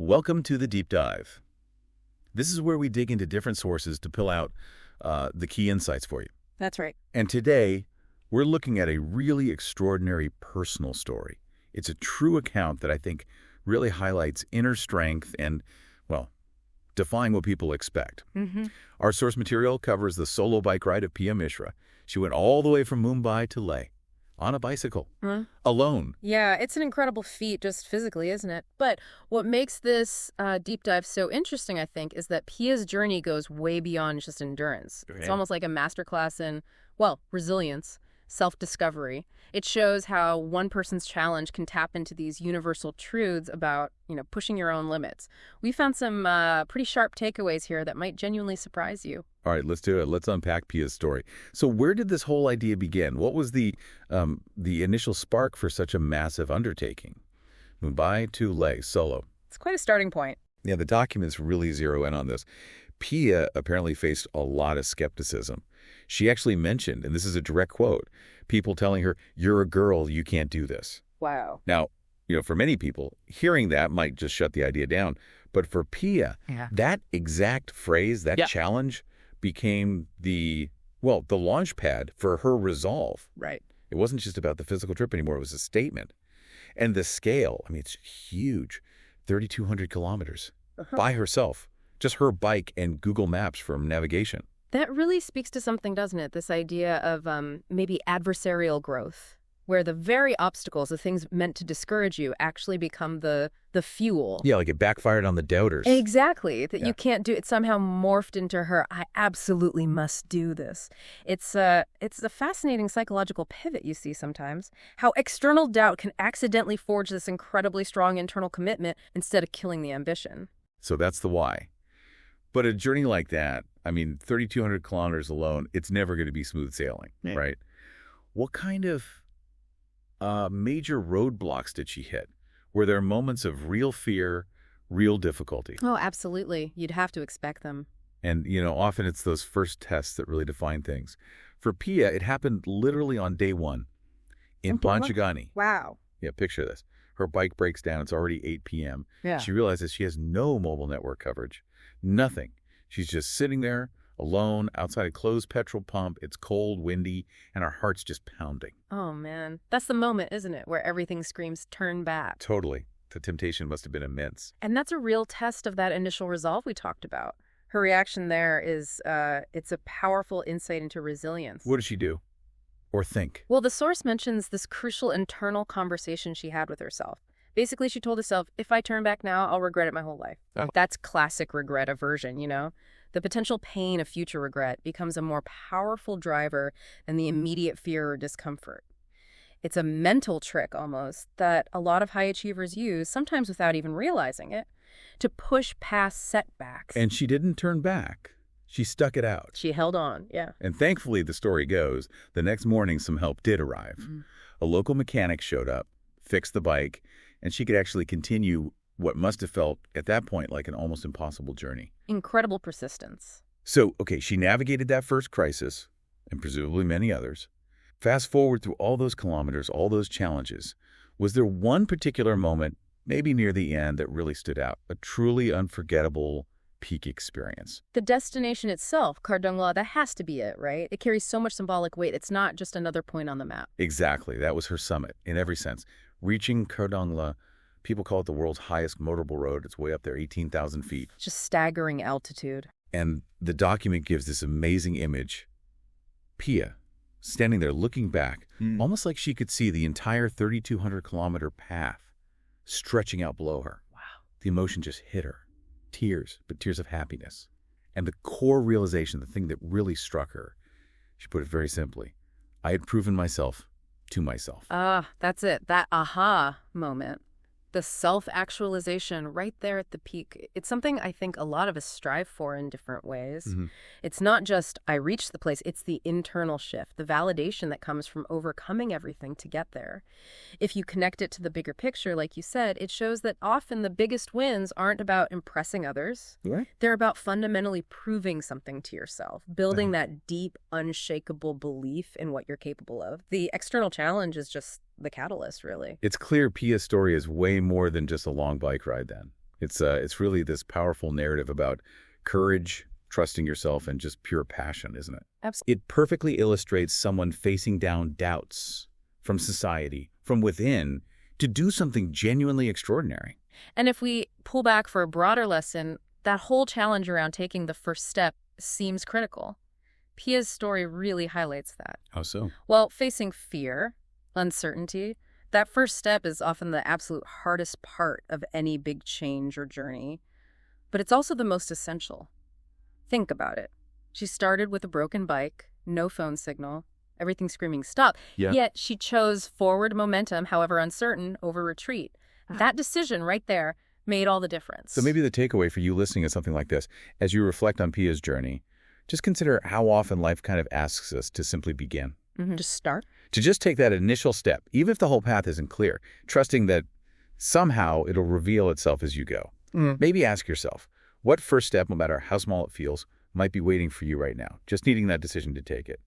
Welcome to the deep dive. This is where we dig into different sources to pull out the key insights for you. That's right. And today, we're looking at a really extraordinary personal story. It's a true account that I think really highlights inner strength and, well, defying what people expect. Our source material covers the solo bike ride of Pia Mishra. She went all the way from Mumbai to Leh on a bicycle, alone. Yeah, it's an incredible feat just physically, isn't it? But what makes this deep dive so interesting, I think, is that Pia's journey goes way beyond just endurance. Right. It's almost like a masterclass in, well, resilience, self-discovery. It shows how one person's challenge can tap into these universal truths about, pushing your own limits. We found some pretty sharp takeaways here that might genuinely surprise you. All right, let's do it. Let's unpack Pia's story. So where did this whole idea begin? What was the initial spark for such a massive undertaking? Mumbai to Leh, solo. It's quite a starting point. Yeah, the documents really zero in on this. Pia apparently faced a lot of skepticism. She actually mentioned, and this is a direct quote, people telling her, "You're a girl, you can't do this." Wow. Now, for many people, hearing that might just shut the idea down. But for Pia, that exact phrase, that challenge, became the launch pad for her resolve. Right. It wasn't just about the physical trip anymore. It was a statement. And the scale, it's huge. 3,200 kilometers by herself. Just her bike and Google Maps for navigation. That really speaks to something, doesn't it? This idea of maybe adversarial growth, where the very obstacles, the things meant to discourage you, actually become the fuel. Yeah, like it backfired on the doubters. Exactly. That you can't do it. Somehow morphed into her, I absolutely must do this. It's a fascinating psychological pivot you see sometimes. How external doubt can accidentally forge this incredibly strong internal commitment instead of killing the ambition. So that's the why. But a journey like that, 3,200 kilometers alone, it's never going to be smooth sailing, right? What kind of major roadblocks did she hit? Were there moments of real fear, real difficulty? Oh, absolutely. You'd have to expect them. And, often it's those first tests that really define things. For Pia, it happened literally on day one in Panchgani. Wow. Yeah, picture this. Her bike breaks down. It's already 8 p.m. Yeah. She realizes she has no mobile network coverage. Nothing. She's just sitting there alone outside a closed petrol pump. It's cold, windy, and her heart's just pounding. Oh, man. That's the moment, isn't it, where everything screams, turn back. Totally. The temptation must have been immense. And that's a real test of that initial resolve we talked about. Her reaction there is, it's a powerful insight into resilience. What did she do? Or think? Well, the source mentions this crucial internal conversation she had with herself. Basically, she told herself, if I turn back now, I'll regret it my whole life. Oh. That's classic regret aversion, The potential pain of future regret becomes a more powerful driver than the immediate fear or discomfort. It's a mental trick, almost, that a lot of high achievers use, sometimes without even realizing it, to push past setbacks. And she didn't turn back. She stuck it out. She held on, yeah. And thankfully, the story goes, the next morning some help did arrive. A local mechanic showed up, fixed the bike, and she could actually continue what must have felt at that point like an almost impossible journey. Incredible persistence. So, she navigated that first crisis, and presumably many others. Fast forward through all those kilometers, all those challenges. Was there one particular moment, maybe near the end, that really stood out? A truly unforgettable peak experience? The destination itself, Kardungla, that has to be it, right? It carries so much symbolic weight. It's not just another point on the map. Exactly. That was her summit, in every sense. Reaching Kardungla, people call it the world's highest motorable road. It's way up there, 18,000 feet. Just staggering altitude. And the document gives this amazing image. Pia, standing there looking back, almost like she could see the entire 3,200-kilometer path stretching out below her. Wow. The emotion just hit her. Tears, but tears of happiness. And the core realization, the thing that really struck her, she put it very simply, I had proven myself to myself. That's it. That aha moment. The self-actualization right there at the peak. It's something I think a lot of us strive for in different ways. It's not just, I reached the place. It's the internal shift, the validation that comes from overcoming everything to get there. If you connect it to the bigger picture, like you said, it shows that often the biggest wins aren't about impressing others. Right. They're about fundamentally proving something to yourself, building that deep, unshakable belief in what you're capable of. The external challenge is just the catalyst, really. It's clear Pia's story is way more than just a long bike ride then. It's really this powerful narrative about courage, trusting yourself, and just pure passion, isn't it? Absolutely. It perfectly illustrates someone facing down doubts from society, from within, to do something genuinely extraordinary. And if we pull back for a broader lesson, that whole challenge around taking the first step seems critical. Pia's story really highlights that. How so? Well, facing fear, uncertainty, that first step is often the absolute hardest part of any big change or journey. But it's also the most essential. Think about it. She started with a broken bike, no phone signal, everything screaming stop. Yeah. Yet she chose forward momentum, however uncertain, over retreat. That decision right there made all the difference. So maybe the takeaway for you listening is something like this. As you reflect on Pia's journey, just consider how often life kind of asks us to simply begin. Just start. To just take that initial step, even if the whole path isn't clear, trusting that somehow it'll reveal itself as you go. Maybe ask yourself, what first step, no matter how small it feels, might be waiting for you right now, just needing that decision to take it.